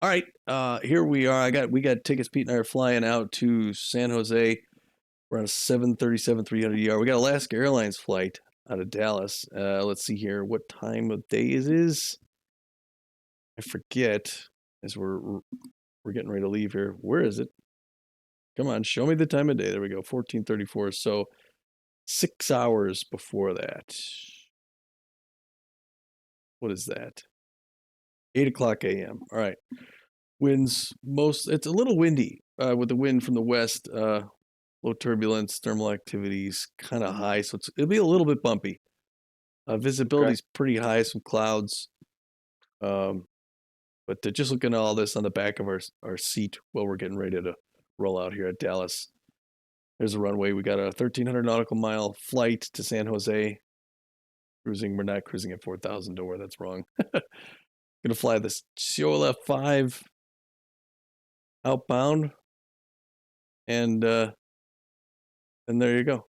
All right, here we are. We got tickets. Pete and I are flying out to San Jose. We're on a 737 300 ER. We got Alaska Airlines flight out of Dallas. Let's see here. What time of day it is? I forget. As we're getting ready to leave here. Where is it? Come on, show me the time of day. There we go. 14:34. So 6 hours before that. What is that? 8 o'clock a.m. All right. Winds most. It's a little windy with the wind from the west. Low turbulence, thermal activities kind of high, so it'll be a little bit bumpy. Okay. Visibility's pretty high, some clouds. Um, but just looking at all this on the back of our seat while we're getting ready to roll out here at Dallas. There's a runway. We got a 1,300 nautical mile flight to San Jose. Cruising. We're not cruising at 4,000. Don't worry, that's wrong. Gonna fly this Ciola 5 outbound, and there you go.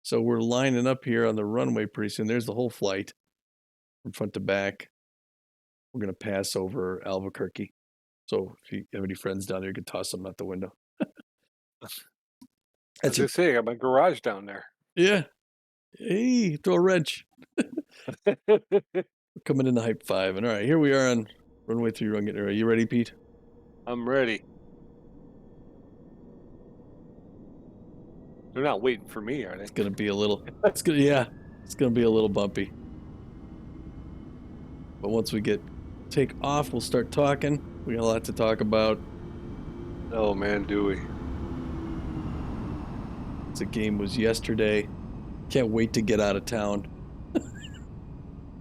So we're lining up here on the runway pretty soon. There's the whole flight from front to back. We're going to pass over Albuquerque. So if you have any friends down there, you can toss them out the window. That's As I it. say, I got my garage down there. Yeah. Hey, throw a wrench. We're coming into Hype 5. And all right, here we are on runway 3 run getting ready. You ready, Pete? I'm ready. They're not waiting for me, are they? It's going to be a little, it's going to, yeah, it's going to be a little bumpy. But once we take off, we'll start talking. We got a lot to talk about. Oh man, do we? The game was yesterday. Can't wait to get out of town.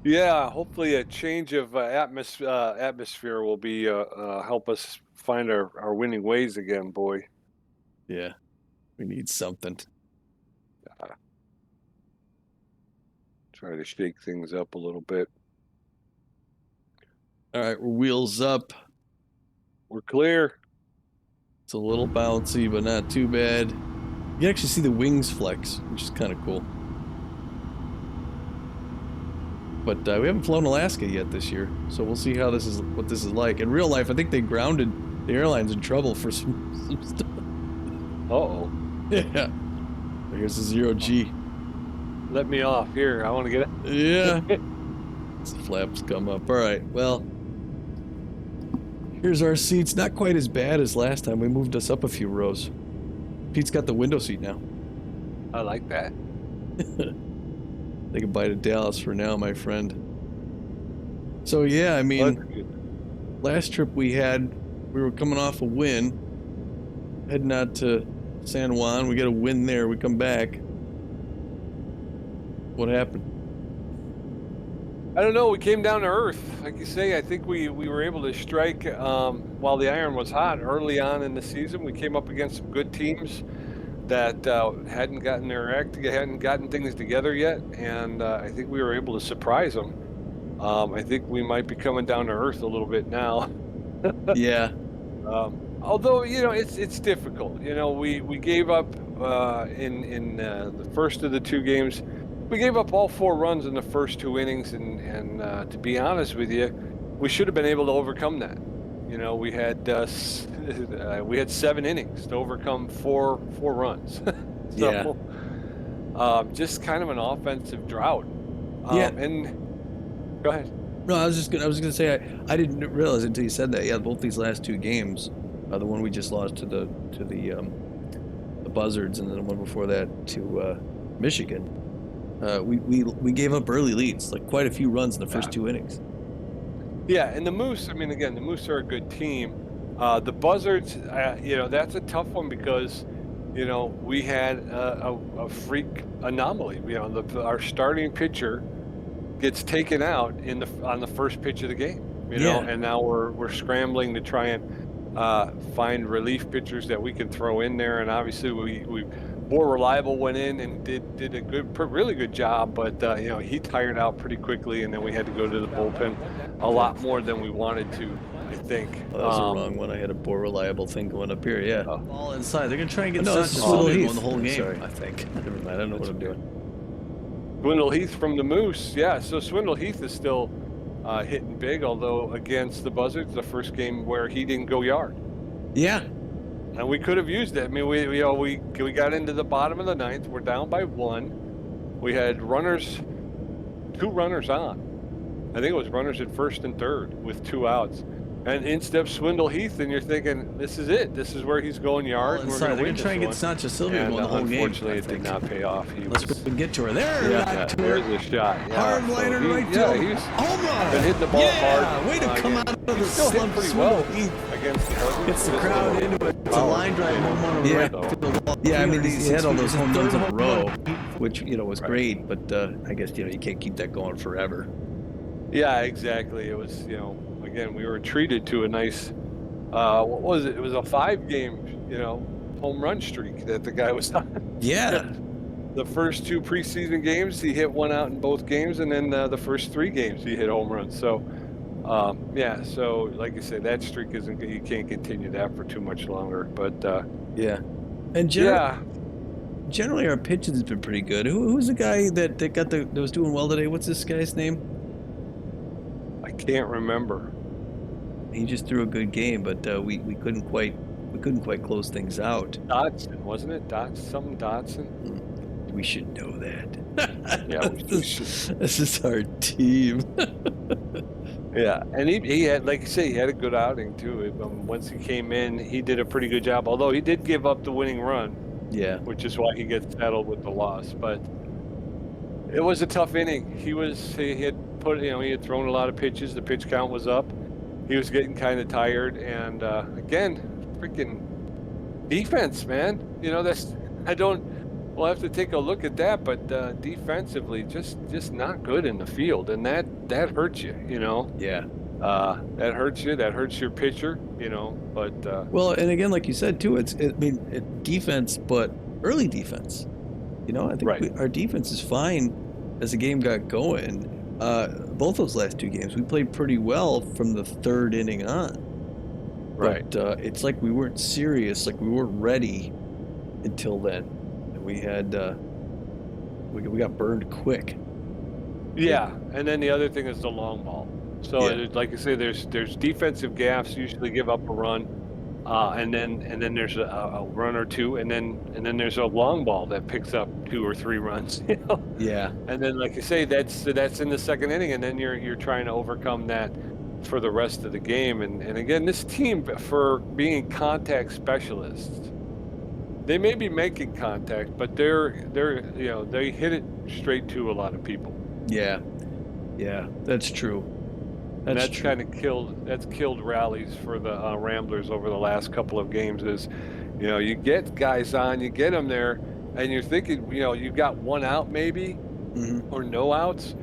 Yeah, hopefully a change of atmosphere will be help us find our winning ways again, boy. Yeah, we need something. Uh, Try to shake things up a little bit. All right, we're wheels up. We're clear. It's a little bouncy, but not too bad. You can actually see the wings flex, which is kind of cool. But we haven't flown Alaska yet this year, so we'll see how what this is like. In real life, I think they grounded the airlines in trouble for some stuff. Uh-oh. Yeah. Here's the 0G. Let me off here. I want to get it. Yeah. The flaps come up. All right. Well, here's our seats. Not quite as bad as last time. We moved us up a few rows. Pete's got the window seat now. I like that. Say goodbye to Dallas for now, my friend. So yeah, I mean, last trip we were coming off a win, heading out to San Juan. We get a win there. We come back. What happened? I don't know. We came down to earth, like you say. I think we were able to strike while the iron was hot early on in the season. We came up against some good teams that hadn't gotten things together yet, and I think we were able to surprise them. I think we might be coming down to earth a little bit now. Yeah. Although it's difficult. We gave up in the first of the two games. We gave up all 4 runs in the first 2 innings, and to be honest with you, we should have been able to overcome that. We had we had 7 innings to overcome four runs. Yeah. So just kind of an offensive drought. Yeah. And go ahead. No, I was gonna say I didn't realize until you said that. Yeah, both these last 2 games, the one we just lost to the Buzzards, and then the one before that to Michigan. We gave up early leads, like quite a few runs in the first 2 innings. Yeah, and the Moose, I mean, again, the Moose are a good team. The Buzzards, that's a tough one because, we had a freak anomaly. Our starting pitcher gets taken out on the first pitch of the game. And now we're scrambling to try and find relief pitchers that we can throw in there. And obviously, we more reliable went in and did a really good job, but he tired out pretty quickly, and then we had to go to the bullpen a lot more than we wanted to, I think. Oh, that was the wrong one. I had a more reliable thing going up here. Yeah. Ball inside. They're gonna try and get No, Sanchez it's Swindle on Heath. the whole game. Sorry. I think. Never mind. I don't know what I'm doing. Swindle Heath from the Moose. Yeah, so Swindle Heath is still hitting big. Although against the Buzzards, the first game where he didn't go yard, Yeah. and we could have used it. I mean, we got into the bottom of the ninth. We're down by one. We had two runners on. I think it was runners at first and third with two outs. And in steps Swindle Heath, and you're thinking, this is it. This is where he's going All yard, and we're inside. going to They're win gonna try and get this Sancha one. Sylvia And going the whole game. unfortunately, I it did think. not pay off. Let's go and get to her. There, Yeah, got to there's her. a shot. Yeah, Hard liner so right yeah, to he's home run. been hitting the ball Yeah, hard. way to come out of the He's still hitting slump pretty Swindle well Heath. against the Buzzards. Gets the Just crowd little into it. It's a power line drive play. home run on the Yeah. right field wall. Yeah, I mean, he had all those home runs in a Third row, home run. which was Right. great. But I guess you can't keep that going forever. Yeah, exactly. It was, again, we were treated to a nice, what was it? It was a 5-game, home run streak that the guy was on. Yeah. The first 2 preseason games, he hit one out in both games, and then the first 3 games, he hit home runs. So, yeah. So, like you say, that streak isn't. You can't continue that for too much longer. But Yeah. And yeah, generally, our pitching has been pretty good. Who's the guy that was doing well today? What's this guy's name? I can't remember. He just threw a good game, but we couldn't quite close things out. Dodson, wasn't it? Something Dodson. We should know that. Yeah, we should. This is our team. Yeah, and he had, like you say, he had a good outing too. Once he came in, he did a pretty good job. Although he did give up the winning run, Yeah. which is why he gets saddled with the loss. But it was a tough inning. He had thrown a lot of pitches. The pitch count was up. He was getting kind of tired, and again, freaking defense, man. We'll have to take a look at that, but defensively, just not good in the field, and that hurts you, Yeah. That hurts you. That hurts your pitcher, But Well, and again, like you said too, it's defense, but early defense. I think Right. our defense is fine as the game got going. Both those last 2 games, we played pretty well from the 3rd inning on. right. But it's like we weren't serious, like we weren't ready until then. And we had we got burned quick. Yeah, and then the other thing is the long ball. So, Yeah. like you say, there's defensive gaffes usually give up a run, and then there's a run or two, and then there's a long ball that picks up 2 or 3 runs. Yeah. And then, like you say, that's in the 2nd inning, and then you're trying to overcome that for the rest of the game. And again, this team, for being contact specialists, they may be making contact, but they hit it straight to a lot of people. Yeah. Yeah. That's true. And That's that's true. kind of killed rallies for the Ramblers over the last couple of games. Is you get guys on, you get them there, and you're thinking you've got 1 out maybe Hmm. or no outs,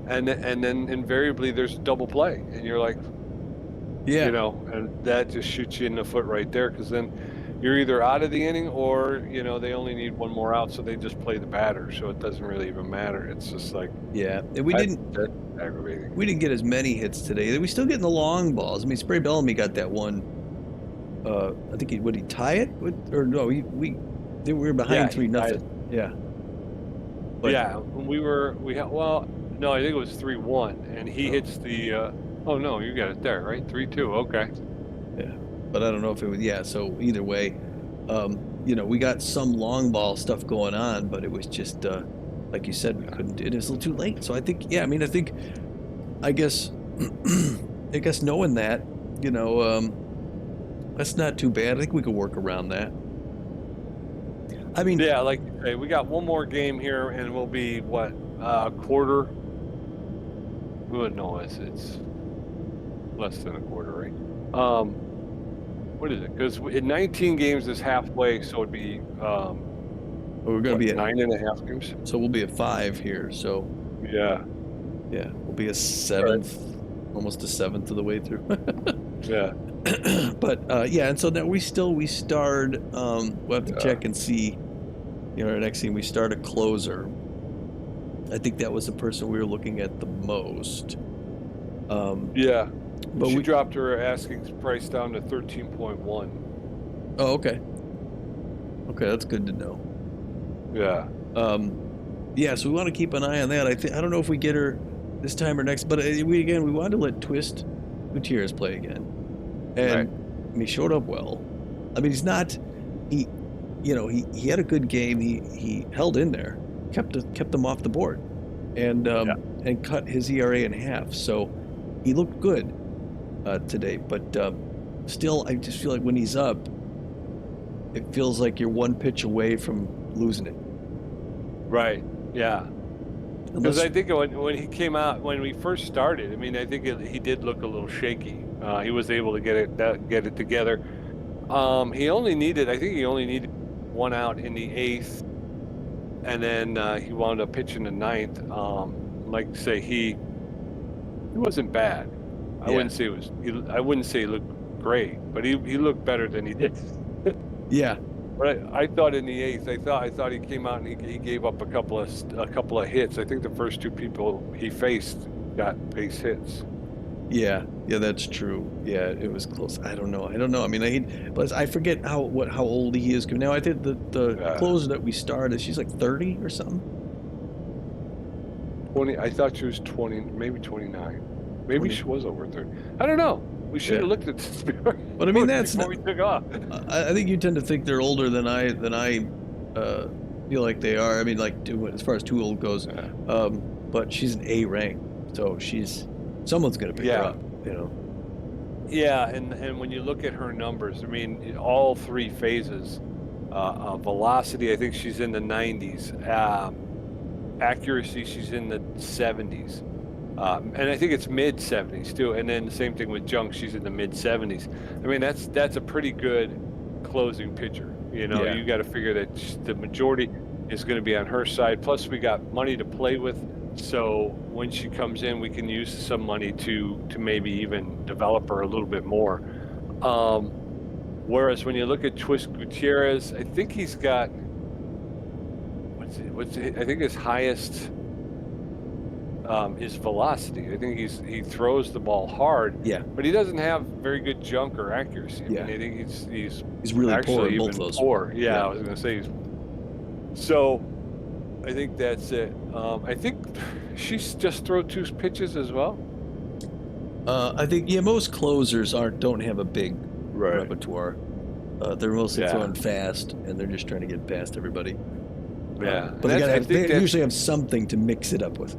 and then invariably there's double play, and you're like, Yeah. and that just shoots you in the foot right there, because then you're either out of the inning or they only need 1 more out, so they just play the batter, so it doesn't really even matter. It's just like Yeah. And that's aggravating. we didn't get as many hits today. We still getting the long balls. I mean, Spray Bellamy got that one. I think would he tie it with, or no? We were behind Yeah, 3-0. Yeah. But- Yeah, well, no, I think it was 3-1, and he hits the. Oh no, you got it there, right? 3-2. Okay. But I don't know if it was. Yeah. So either way, we got some long ball stuff going on, but it was just like you said, we couldn't. It was a little too late. So I think, yeah. I mean, I guess knowing that, that's not too bad. I think we could work around that. I mean, Yeah, like you say, we got 1 more game here, and we'll be what, a quarter? Well, no, it's less than a quarter, right? What is it? Because in 19 games is halfway, so it'd be we're going to be at 9.5 games. So we'll be at 5 here. So Yeah, we'll be a 7th, almost a 7th of the way through. yeah. But yeah, and so now we start. We'll have to check and see. Our next thing, we start a closer. I think that was the person we were looking at the most. Yeah. But She we dropped her asking price down to 13.1. Oh, okay. Okay, that's good to know. Yeah. Yeah, so we want to keep an eye on that. I don't know if we get her this time or next. But we wanted to let Twist Gutierrez play again, Right. and he showed up well. I mean, he's not he he had a good game. He held in there, kept them off the board, Yeah. and cut his ERA in half. So he looked good today. But still, I just feel like when he's up, it feels like you're one pitch away from losing it. Right. Yeah. Because Unless I think when he came out when we first started, I mean, I think he did look a little shaky. He was able to get it together. I think he only needed one out in the eighth, and then he wound up pitching the ninth. Like I say, he wasn't bad. I yeah, wouldn't say it was. I wouldn't say he looked great, but he looked better than he did. yeah, But I thought in the eighth, I thought he came out and he gave up a couple of hits. I think the first two people he faced got base hits. yeah, that's true. Yeah, it was close. I don't know. I mean, but I forget how old he is now. I think the Yeah. closer that we started, she's like 30 or something. 20, I thought she was 20, maybe 29. Maybe 20. she was over 30. I don't know. We should Yeah, have looked at this but I mean that's before not. we took off. I think you tend to think they're older than I uh, feel like they are. I mean, like as far as too old goes. Yeah. But she's an A rank, so someone's gonna pick her Yeah. up. You know. Yeah, and when you look at her numbers, I mean, all three phases, velocity, I think she's in the 90s. Accuracy, she's in the 70s. And I think it's mid 70s too. And then the same thing with junk, she's in the mid 70s. I mean, that's a pretty good closing pitcher. You know, Yeah. you got to figure that the majority is going to be on her side. Plus, we got money to play with. So when she comes in, we can use some money to maybe even develop her a little bit more. Um, Whereas when you look at Twist Gutierrez, I think he's got I think his highest is velocity. I think he throws the ball hard, Yeah. but he doesn't have very good junk or accuracy. I Yeah. mean, I think he's He's really poor actually in both even those. poor. Yeah, Yeah. I was gonna say so. I think that's it. I think she's just throw two pitches as well. I think most closers don't have a big Right. repertoire. They're mostly Yeah. throwing fast, and they're just trying to get past everybody. Yeah. But And I think they that's usually have something to mix it up with.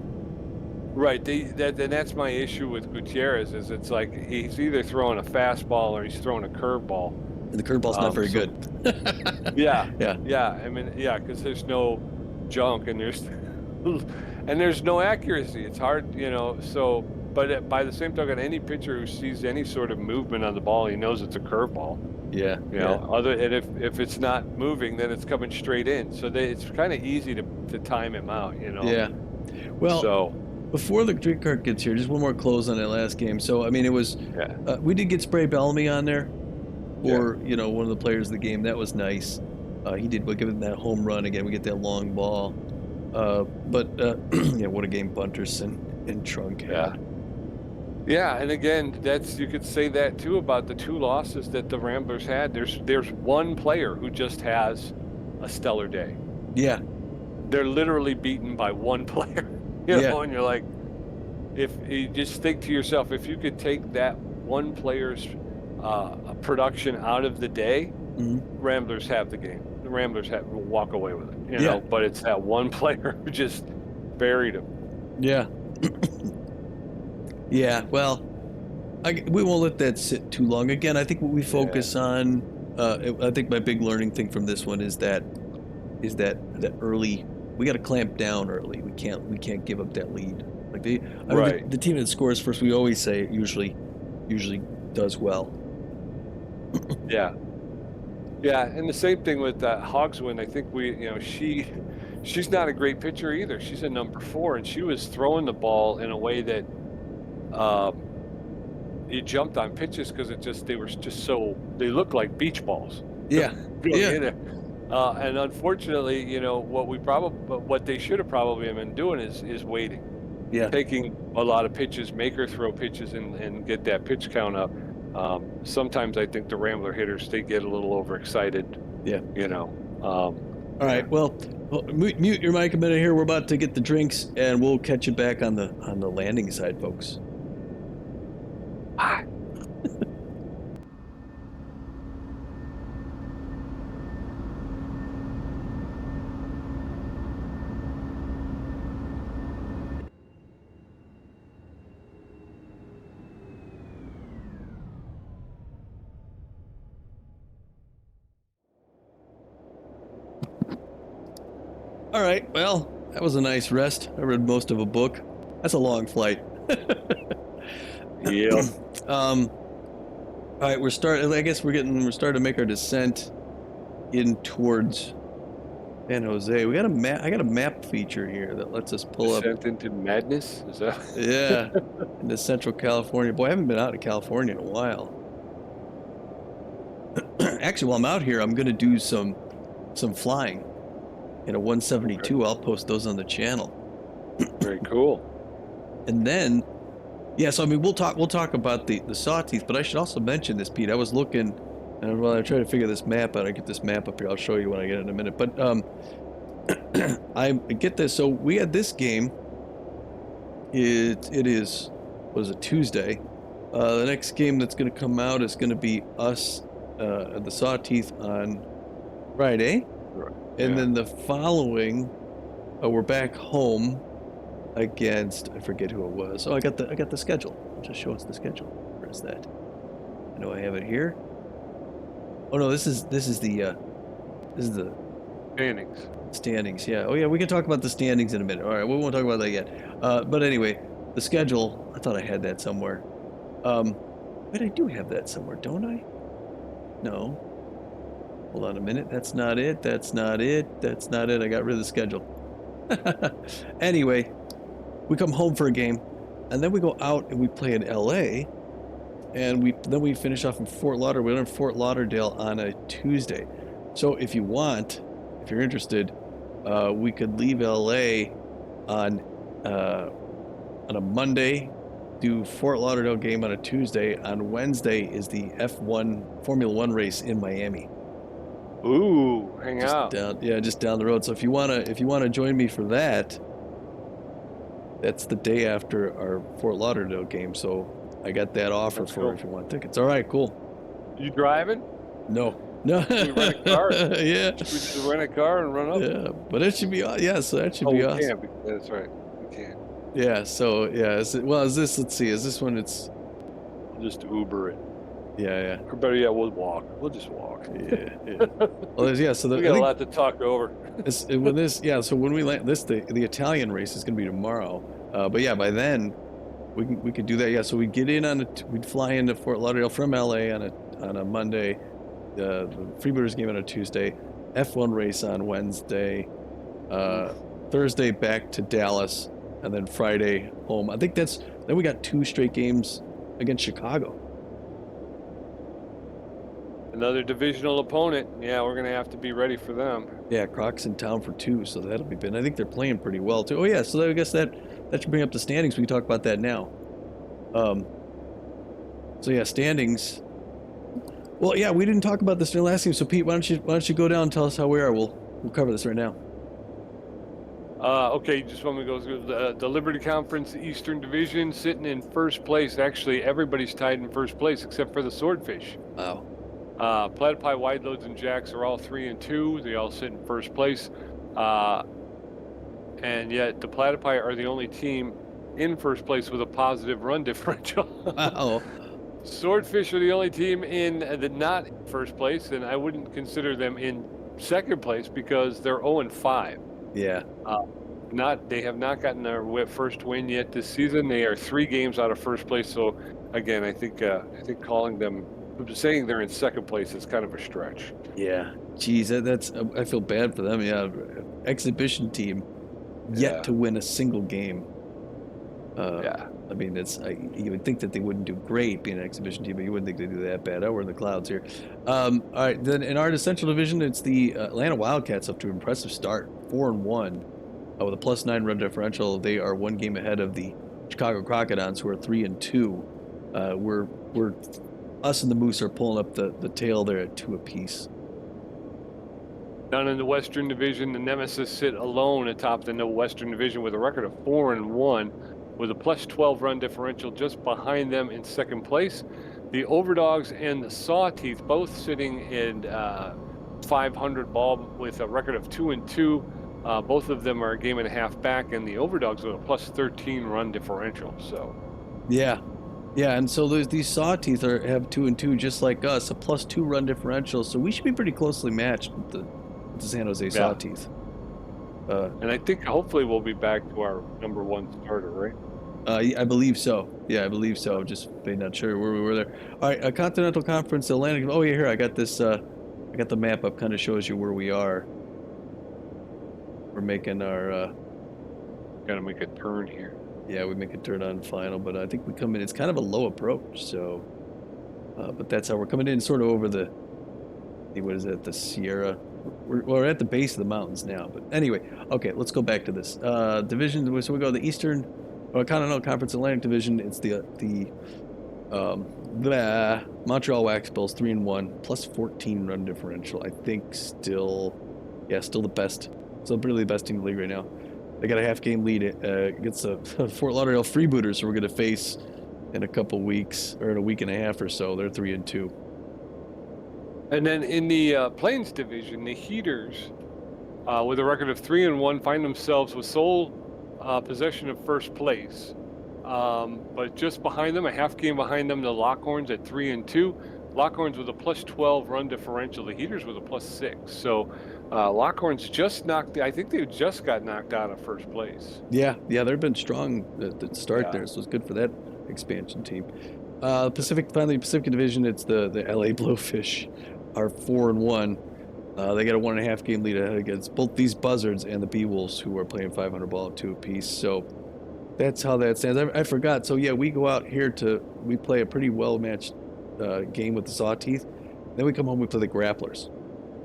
right. And that's my issue with Gutierrez is it's like he's either throwing a fastball or he's throwing a curveball. And the curveball's not very So good. yeah, Yeah. yeah. I mean, yeah, because there's no junk and there's and there's no accuracy. It's hard, you know. So, but by the same token, any pitcher who sees any sort of movement on the ball, he knows it's a curveball. Yeah. You know, and if it's not moving, then it's coming straight in. So it's kind of easy to time him out. You know. Yeah. Well, So before the drink cart gets here, just one more close on that last game. So, I mean, it was yeah, we did get Spray Bellamy on there, yeah, or one of the players of the game. That was nice. He did give it that home run again. We get that long ball. But yeah, what a game Bunterson and Trunk had. yeah. Yeah, and again, you could say that too about the two losses that the Ramblers had. There's one player who just has a stellar day. Yeah. They're literally beaten by one player. Yeah. And you're like, if you just think to yourself, if you could take that one player's production out of the day, Mhm. Ramblers have the game. The Ramblers will walk away with it. You Yeah. know, but it's that one player who just buried him. Yeah. Yeah. Well, we won't let that sit too long. Again, I think what we focus on. I think my big learning thing from this one is that early. We got to clamp down early. We can't give up that lead. Like I mean, Right. the team that scores first, we always say usually does well. Yeah. Yeah, and the same thing with Hogswin. I think she's not a great pitcher either. She's a number 4, and she was throwing the ball in a way that you jumped on pitches because they looked like beach balls. Yeah. Going Yeah. in there. And unfortunately, what they should have probably been doing is waiting, Yeah. taking a lot of pitches, make her throw pitches, and get that pitch count up. Sometimes I think the Rambler hitters, they get a little overexcited. Yeah. You know. All right. Well, Well, mute your mic a minute here. We're about to get the drinks, and we'll catch you back on the landing side, folks. Ah. All right. Well, that was a nice rest. I read most of a book. That's a long flight. Yep. All right, we're starting. I guess we're starting to make our descent in towards San Jose. We got a map. I got a map feature here that lets us pull up. Descent into madness? Is that? Yeah, into Central California. Boy, I haven't been out of California in a while. Actually, while I'm out here, I'm gonna do some flying in a 172. Okay. I'll post those on the channel, Very cool. and then yeah. So I mean, we'll talk about the Sawteeth, but I should also mention this, Pete. I was looking, and while I try to figure this map out, I get this map up here. I'll show you when I get it in a minute. But I get this. So we had this game. It is, what is it, Tuesday? The next game that's going to come out is going to be us at the Sawteeth on Friday, Right. and Yeah. then the following, we're back home against, I forget who it was. Oh, I got the schedule. I'll just show us the schedule. Where is that? I know I have it here. Oh no, this is the Standings. standings. Yeah. Oh yeah, we can talk about the standings in a minute. All right, we won't talk about that yet. But anyway, the schedule. I thought I had that somewhere. But I do have that somewhere, don't I? No. Hold on a minute. That's not it. That's not it. That's not it. I got rid of the schedule. Anyway, we come home for a game, and then we go out and we play in LA, and then we finish off in Fort Lauderdale. We're in Fort Lauderdale on a Tuesday. So if you want, if you're interested, we could leave LA on a Monday, do Fort Lauderdale game on a Tuesday. On Wednesday is the F1 Formula One race in Miami. Ooh, hang Just out. just down the road. So if you wanna join me for that, that's the day after our Fort Lauderdale game. So I got that offer That's for cool. if you want tickets. All right, cool. You driving? No, no, We rent a car? yeah, We just rent a car and run up? yeah, but it should be yeah. So that should Oh, be we awesome. can't. That's right. We can't. Yeah. So yeah. Is this? Let's see. Is this one? It's We'll just Uber it. yeah, Or better yet, we'll walk. We'll just walk. yeah, yeah. Well, yeah. So We I got a think lot to talk over. when this yeah. So when we land the Italian race is going to be tomorrow. But yeah, by then we could do that. Yeah. So we'd get in we'd fly into Fort Lauderdale from LA on a Monday. The Freebooters game on a Tuesday, F1 race on Wednesday, Thursday back to Dallas, and then Friday home. I think then we got 2 straight games against Chicago. Another divisional opponent. Yeah, we're gonna have to be ready for them. Yeah, Croc's in town for 2, so that'll be good. I think they're playing pretty well too. Oh yeah, so I guess that should bring up the standings. We can talk about that now. So yeah, standings. Well, yeah, we didn't talk about this in the last game. So Pete, why don't you go down and tell us how we are? We'll cover this right now. Okay, just want me to go through the Liberty Conference Eastern Division, sitting in first place. Actually, everybody's tied in first place except for the Swordfish. Wow. Platypi, Wide Loads, and Jacks are all 3 and 2. They all sit in first place. And yet the Platypi are the only team in first place with a positive run differential. Wow. Swordfish are the only team in not in first place, and I wouldn't consider them in second place because they're 0 and 5. Yeah. They have not gotten their first win yet this season. They are 3 games out of first place. So again, I think calling them, saying they're in second place is kind of a stretch. Yeah. Geez, that's I feel bad for them. Yeah. Exhibition team yet Yeah. to win a single game. Yeah. I mean, you would think that they wouldn't do great being an exhibition team, but you wouldn't think they'd do that bad. Oh, we're in the clouds here. All right, then in our Central Division, it's the Atlanta Wildcats up to an impressive start, 4-1, with a +9 run differential. They are 1 game ahead of the Chicago Crocodons, who are 3-2. We're us and the Moose are pulling up the tail there at 2 apiece. Down in the Western Division, the Nemesis sit alone atop the Western Division with a record of 4-1, with a plus 12 run differential just behind them in second place. The Overdogs and the Sawteeth both sitting in 500 ball with a record of 2-2. Both of them are a game and a half back, and the Overdogs with a plus 13 run differential. So, Yeah, yeah, and so these Sawteeth have 2-2 just like us, a +2 run differential. So we should be pretty closely matched with the San Jose yeah. Sawteeth. Uh, And I think hopefully we'll be back to our number one starter, right? I believe so. Yeah, I believe so. Just not sure where we were there. All right, Continental Conference, Atlantic. Oh yeah, here I got this. I got the map up. Kind of shows you where we are. We're making our. Got to make a turn here. Yeah, we make a turn on final, but I think we come in. It's kind of a low approach, so. But that's how we're coming in, sort of over the. What is it? The Sierra. We're at the base of the mountains now. But anyway, okay, let's go back to this division. So we go to the Eastern Continental Conference Atlantic Division. It's the Montreal Wax Bills 3-1 plus 14 run differential. I think still, yeah, still the best. Still really the best team in the league right now. They got a half game lead against the Fort Lauderdale Freebooters, who we're going to face in a couple weeks or in a week and a half or so. They're 3-2. And then in the Plains division, the Heaters, with a record of 3-1, find themselves with sole possession of first place. But just behind them, a half game behind them, the Lockhorns at 3-2. Lockhorns with a plus 12 run differential. The Heaters with a plus 6. So Lockhorns just I think they just got knocked out of first place. Yeah, they've been strong at the start Yeah. there, so it's good for that expansion team. Finally, Pacific Division, it's the LA Blowfish are 4-1. They got a 1.5 game lead ahead against both these Buzzards and the Bee Wolves, who are playing 500 ball at 2 apiece. So that's how that stands. I forgot. So yeah, we go out here we play a pretty well matched game with the Sawteeth. Then we come home, we play the Grapplers.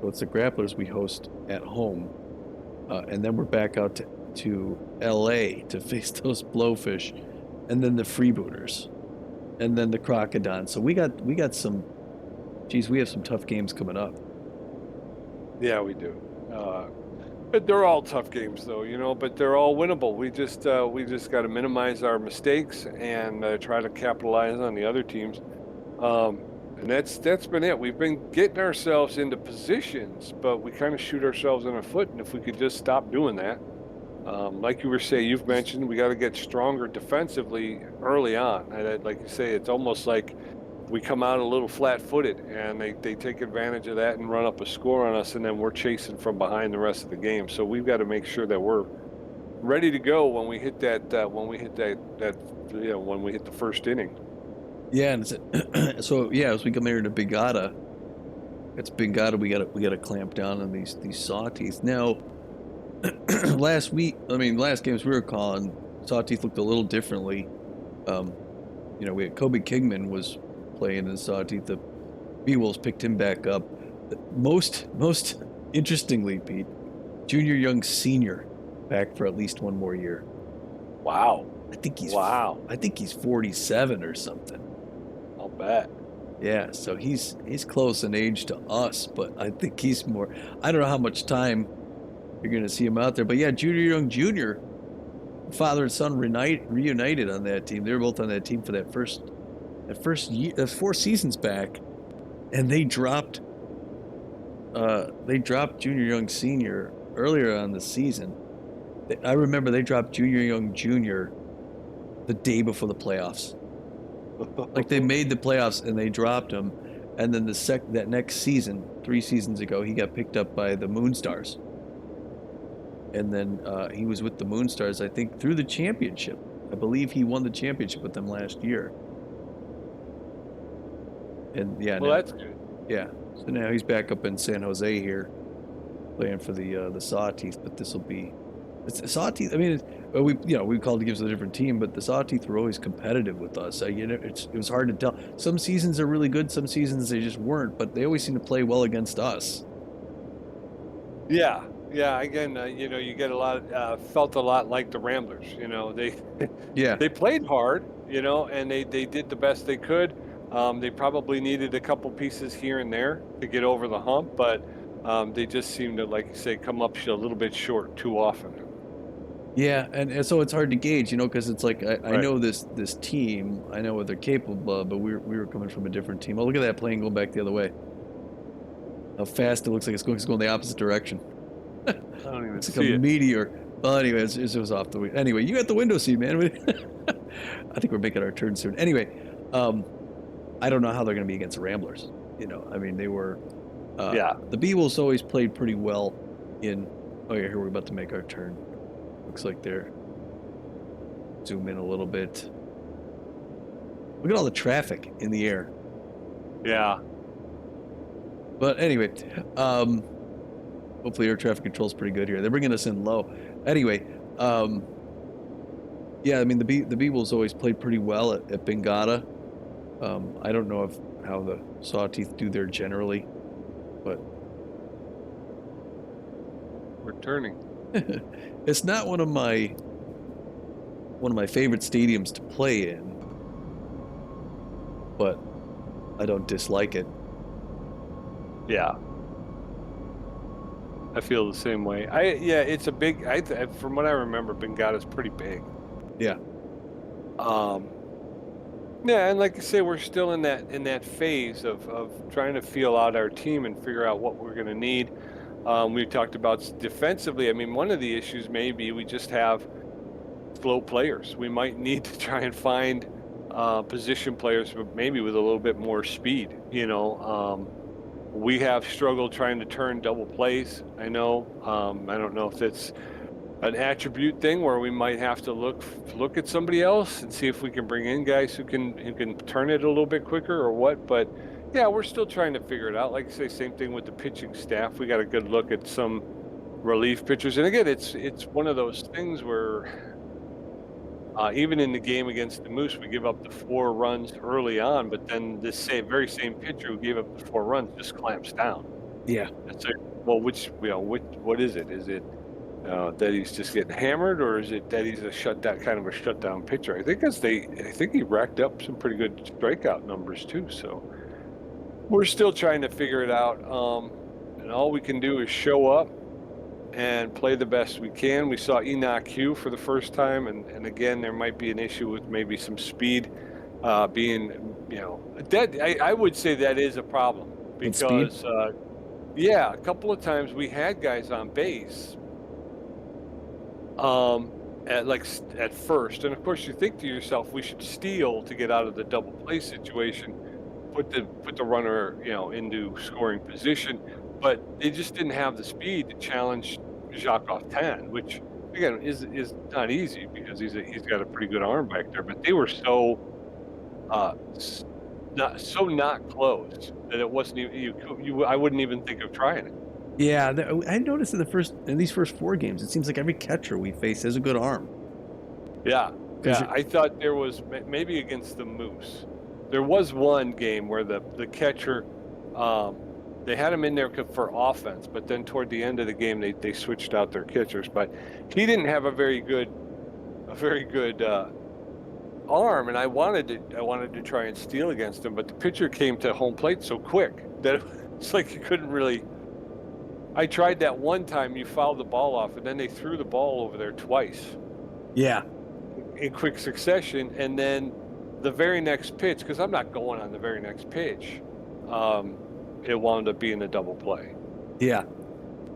So it's the Grapplers we host at home, and then we're back out to LA to face those Blowfish, and then the Freebooters, and then the Crocodons. So we got some. Geez, we have some tough games coming up. Yeah, we do. But they're all tough games, though, but they're all winnable. We just got to minimize our mistakes and try to capitalize on the other teams. And that's been it. We've been getting ourselves into positions, but we kind of shoot ourselves in the foot. And if we could just stop doing that, like you've mentioned, we got to get stronger defensively early on. And like you say, it's almost like we come out a little flat-footed, and they take advantage of that and run up a score on us, and then we're chasing from behind the rest of the game. So we've got to make sure that we're ready to go when we hit when we hit the first inning. Yeah, and so yeah, as we come here to Bigata, it's Bigata. We gotta clamp down on these Sawteeth. Now, last games we were calling, Sawteeth looked a little differently. We had Kobe Kingman was playing in Sawteeth. The B-Wolves picked him back up. Most interestingly, Pete, Junior Young Senior back for at least one more year. Wow. I think he's 47 or something. I'll bet. Yeah, so he's close in age to us, but I think he's more. I don't know how much time you're going to see him out there, but yeah, Junior Young Jr., father and son reunited on that team. They were both on that team for that first year, 4 seasons back, and they dropped Junior Young Senior earlier on the season. I remember they dropped Junior Young Jr. the day before the playoffs. Like they made the playoffs and they dropped him, and then that next season, 3 seasons ago, he got picked up by the Moonstars, and then he was with the Moonstars, I think, through the championship. I believe he won the championship with them last year. And yeah, well, that's good. Yeah, so now he's back up in San Jose here, playing for the Sawteeth. But this will be Sawteeth. I mean, we called to give us a different team, but the Sawteeth were always competitive with us. It was hard to tell. Some seasons are really good, some seasons they just weren't. But they always seem to play well against us. Yeah. Again, you get a lot. Felt a lot like the Ramblers. They played hard. And they did the best they could. They probably needed a couple pieces here and there to get over the hump, but They just seem to, like you say, come up a little bit short too often. Yeah, and so it's hard to gauge, because it's like I Right. know this team, I know what they're capable of, but we were coming from a different team. Oh, look at that plane going back the other way. How fast it looks like it's going the opposite direction. I don't even Looks like a see it. meteor. Well, anyway, it was off the way. Anyway, you got the window seat, man. I think we're making our turn soon. Anyway, um, I don't know how they're going to be against the Ramblers. I mean, they were Yeah. the Beagles always played pretty well in. Oh yeah, here we're about to make our turn. Looks like they're zoom in a little bit. Look at all the traffic in the air. Yeah. But anyway, um, hopefully air traffic control is pretty good here. They're bringing us in low. Anyway, um, yeah, I mean the Beagles always played pretty well at Bengata. I don't know if how the Sawteeth do there generally, but We're turning. it's not one of my favorite stadiums to play in, but I don't dislike it. Yeah. I feel the same way. Yeah, it's a big. From what I remember, Bengada's pretty big. Yeah, Um, yeah, and like I say, we're still in that phase of trying to feel out our team and figure out what we're going to need. We talked about defensively. I mean, one of the issues may be we just have slow players. We might need to try and find position players, but maybe with a little bit more speed. We have struggled trying to turn double plays. I know. I don't know if it's an attribute thing where we might have to look at somebody else and see if we can bring in guys who can turn it a little bit quicker or what. But yeah, we're still trying to figure it out. Like I say, same thing with the pitching staff. We got a good look at some relief pitchers, and again, it's one of those things where even in the game against the Moose, we give up the 4 runs early on, but then this very same pitcher who gave up the 4 runs just clamps down. yeah, It's like, well, what is it? Is it that he's just getting hammered, or is it that he's a shutdown kind of a shutdown pitcher? I think he racked up some pretty good strikeout numbers too. So we're still trying to figure it out. And all we can do is show up and play the best we can. We saw Enoch Hugh for the first time, and again, there might be an issue with maybe some speed being, that I would say that is a problem with speed. because, yeah, a couple of times we had guys on base um, at first, and of course you think to yourself, we should steal to get out of the double play situation, put the runner, into scoring position, but they just didn't have the speed to challenge Jacques Ten, which again is not easy because he's got a pretty good arm back there. But they were so s- not close that it wasn't even I wouldn't even think of trying it. Yeah, I noticed in these first 4 games, it seems like every catcher we face has a good arm. Yeah, Because yeah. I thought there was maybe against the Moose. There was one game where the catcher, um, they had him in there for offense, but then toward the end of the game they switched out their catchers. But he didn't have a very good arm, and I wanted to try and steal against him, but the pitcher came to home plate so quick that it's like you couldn't really. I tried that one time. You fouled the ball off, and then they threw the ball over there twice yeah, in quick succession, and then the very next pitch, because I'm not going on the very next pitch, um, it wound up being a double play. yeah,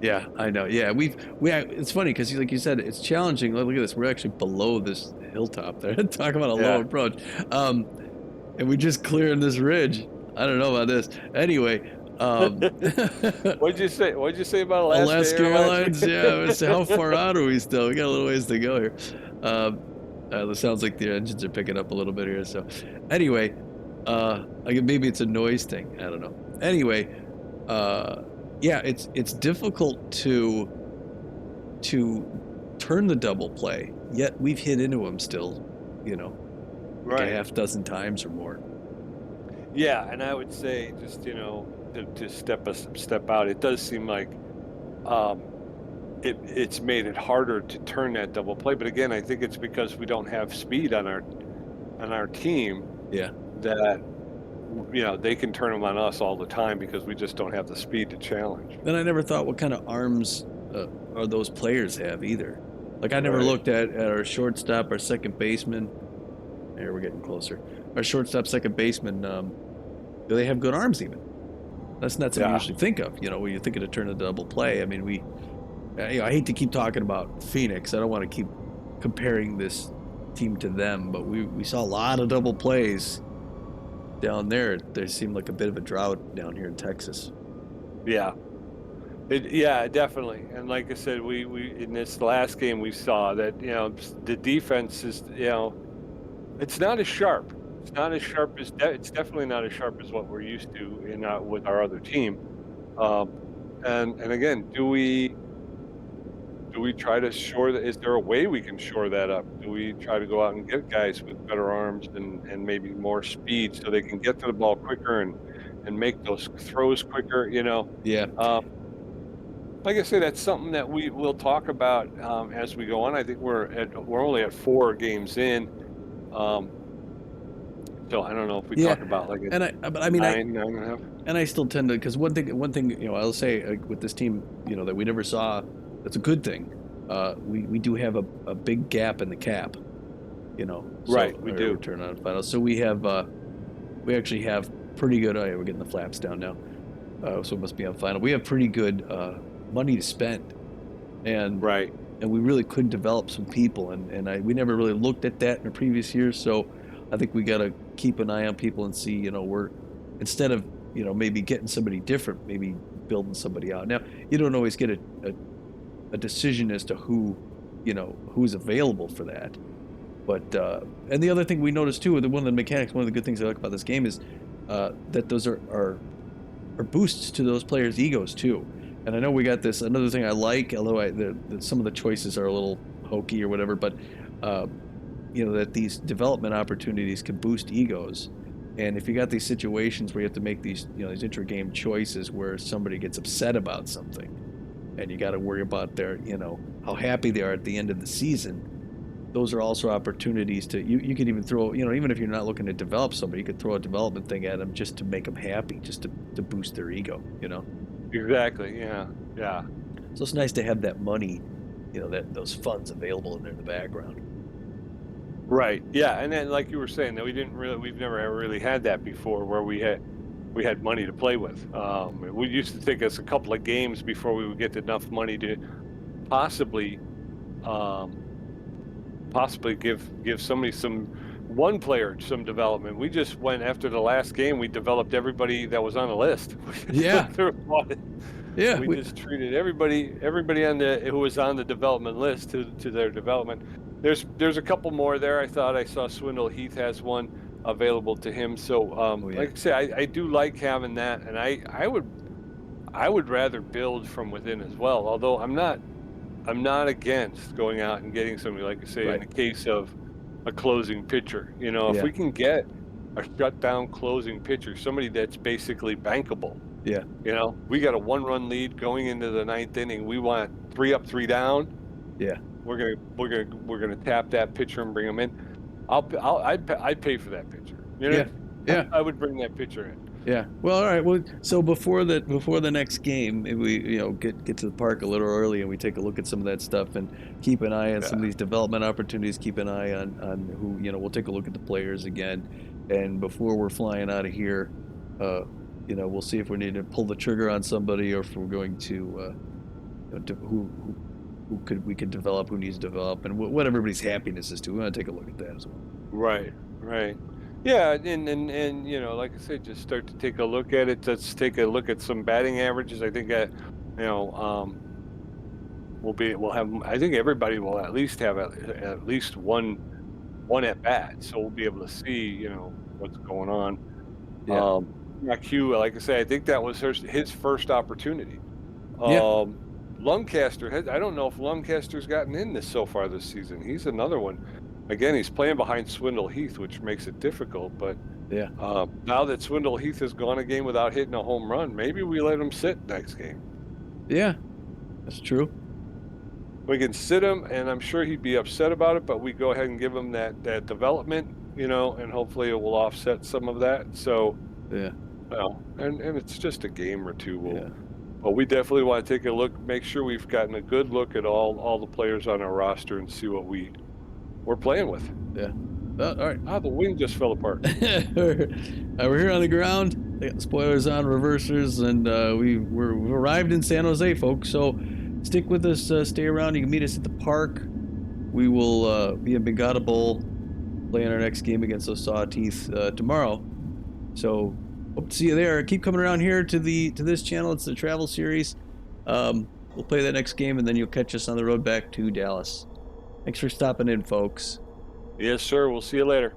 yeah, I know. Yeah, it's funny because like you said, it's challenging. Look at this. We're actually below this hilltop there. Talk about a low Yeah. approach. Um, and we just clearing this ridge. I don't know about this. Anyway, What'd you say about Alaska Alaska Airlines? Airlines. Yeah, let's see how far out are we still? We got a little ways to go here. It sounds like the engines are picking up a little bit here. So, anyway, maybe it's a noise thing. I don't know. Anyway, yeah, it's difficult to turn the double play. Yet we've hit into them still, like a Right. half dozen times or more. Yeah, and I would say just, to step out, it does seem like um, it's made it harder to turn that double play. But again, I think it's because we don't have speed on our team Yeah, that they can turn them on us all the time because we just don't have the speed to challenge. Then I never thought what kind of arms are those players have either. Like I never Right. looked at our shortstop, our second baseman. There, we're getting closer. Our shortstop, second baseman. Do they have good arms even? That's not something you Yeah. usually think of. When you think of a turn a double play. I mean, I hate to keep talking about Phoenix. I don't want to keep comparing this team to them, but we saw a lot of double plays down there. There seemed like a bit of a drought down here in Texas. Yeah. Yeah, definitely. And like I said, we in this last game we saw that, the defense is, it's not as sharp. It's not as sharp as it's definitely not as sharp as what we're used to in with our other team. Um, and again, do we try to shore that? Is there a way we can shore that up? Do we try to go out and get guys with better arms and maybe more speed so they can get to the ball quicker and make those throws quicker? Yeah, Um, like I say, that's something that we will talk about as we go on. I think we're only at 4 games in, um, so I don't know if we yeah, talk about like a but I mean, 9.5. I still tend to, because one thing I'll say with this team that we never saw, that's a good thing. We do have a big gap in the cap. So Right, we our do. return on finals. So we actually have pretty good. Oh yeah, we're getting the flaps down now. So it must be on final. We have pretty good money to spend, and Right. we really could develop some people, we never really looked at that in the previous years. So I think we got to keep an eye on people and see, we're, instead of maybe getting somebody different, maybe building somebody out. Now you don't always get a decision as to who's available for that. But and the other thing we noticed too, one of the mechanics, one of the good things I like about this game is that those are boosts to those players' egos too. And I know we got this. Another thing I like, although some of the choices are a little hokey or whatever, but uh, that these development opportunities can boost egos. And if you got these situations where you have to make these intra-game choices where somebody gets upset about something, and you got to worry about how happy they are at the end of the season. Those are also opportunities to you could even throw, even if you're not looking to develop somebody, you could throw a development thing at them just to make them happy, just to boost their ego. Exactly. Yeah. Yeah. So it's nice to have that money, that those funds available in there in the background. Right. Yeah. And then, like you were saying, that we've never ever really had that before, where we had money to play with. We used to take us a couple of games before we would get enough money to possibly um, possibly give somebody some one player some development. We just went after the last game. We developed everybody that was on the list. We just Yeah, went through all it, and yeah, we just treated everybody on the who was on the development list to their development. There's a couple more there. I thought I saw Swindle Heath has one available to him. So oh yeah, like I say, I do like having that, and I would rather build from within as well. Although I'm not against going out and getting somebody, like I say, in right, the case of a closing pitcher. If yeah, we can get a shutdown closing pitcher, somebody that's basically bankable. yeah, We got a 1-run lead going into the ninth inning. We want 3 up, 3 down. yeah, We're gonna tap that pitcher and bring him in. I'd pay for that pitcher. yeah, yeah. I would bring that pitcher in. Yeah. Well, all right. Well, so before the next game, if we get to the park a little early and we take a look at some of that stuff and keep an eye on some of Yeah. these development opportunities. Keep an eye on who we'll take a look at the players again, and before we're flying out of here, uh, we'll see if we need to pull the trigger on somebody or if we're going to who could we could develop, who needs to develop, and what everybody's happiness is too. We want to take a look at that as well. Right, right. Yeah, and like I said, just start to take a look at it. Let's take a look at some batting averages. I think you know, um, we'll have. I think everybody will at least have at least one at bat, so we'll be able to see what's going on. Yeah. Mac Hugh, like I say, I think that was his first opportunity. Yeah. Um, I don't know if Luncaster's gotten in this so far this season. He's another one. Again, he's playing behind Swindle Heath, which makes it difficult. But Yeah. now that Swindle Heath has gone a game without hitting a home run, maybe we let him sit next game. Yeah. That's true. We can sit him, and I'm sure he'd be upset about it. But we go ahead and give him that development, and hopefully it will offset some of that. So Yeah. Well, and it's just a game or two. Yeah. Well, we definitely want to take a look, make sure we've gotten a good look at all the players on our roster and see what we're playing with. Yeah. All right. Ah, the wing just fell apart. We're here on the ground. They got the spoilers on, reversers, and we've arrived in San Jose, folks. So stick with us. Stay around. You can meet us at the park. We will be in Bengata Bowl playing our next game against those Sawteeth tomorrow. So hope to see you there. Keep coming around here to this channel. It's the travel series. We'll play that next game, and then you'll catch us on the road back to Dallas. Thanks for stopping in, folks. Yes, sir. We'll see you later.